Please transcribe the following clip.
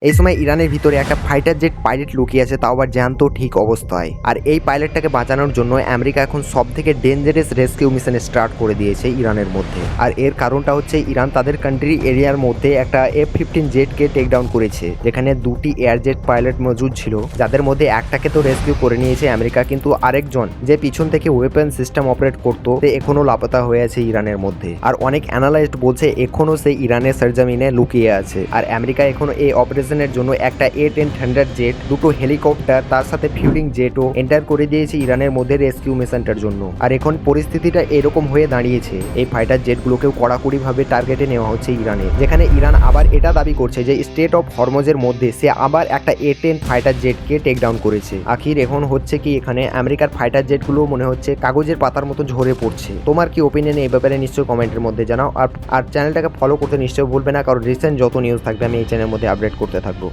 এই সময় ইরানের ভিতরে একটা ফাইটার জেট পাইলট লুকিয়ে আছে, তাও আবার জ্যান্ত ঠিক অবস্থায়। আর এই পাইলটটাকে বাঁচানোর জন্য আমেরিকা এখন সব থেকে ডেঞ্জারাস রেস্কিউ মিশন স্টার্ট করে দিয়েছে ইরানের মধ্যে। আর এর কারণটা হচ্ছে ইরান তাদের কান্ট্রি এরিয়ার মধ্যে একটা F-15 জেটকে টেক ডাউন করেছে, যেখানে দুটি এয়ার জেট পাইলট মজুদ ছিল, যাদের মধ্যে একটাকে তো রেস্কিউ করে নিয়েছে আমেরিকা, কিন্তু আরেকজন যে পিছন থেকে ওয়েপন সিস্টেম অপারেট করতো সে এখনো লাপতা হয়ে আছে ইরানের মধ্যে। আর অনেক অ্যানালাইস্ট বলছে এখনো সে ইরানের সরজমিনে লুকিয়ে আছে। আর আমেরিকা এখনো এই অপারেশনের জন্য একটা A-10 জেট, দুটো হেলিকপ্টার, তার সাথে ফিউলিং জেটও এন্টার করে দিয়েছে ইরানের মধ্যে রেস্কিউ মিশনটার জন্য। আর এখন পরিস্থিতিটা এরকম হয়ে দাঁড়িয়েছে, এই ফাইটার জেটগুলোকেও কড়াকড়ি ভাবে টার্গেটে নেওয়া হচ্ছে ইরানে, যেখানে ইরান আবার এটা দাবি করছে যে স্টেট অফ হরমোজের মধ্যে সে আবার একটা A-10 ফাইটার জেটকে টেক ডাউন করেছে। আখির এখন হচ্ছে কি, এখানে আমেরিকার ফাইটার জেটগুলো মনে হচ্ছে কাগজের পাতার মতো ঝরে পড়ছে। তোমার কি ওপিনিয়ন এই ব্যাপারে নিশ্চয়ই কমেন্টের মধ্যে জানাও। আর চ্যানেলটাকে ফলো করতে নিশ্চয়ই ভুলবে না, কারণ রিসেন্ট যত নিউজ থাকবে আমি এই চ্যানেলের মধ্যে আপডেট করতে থাকবো।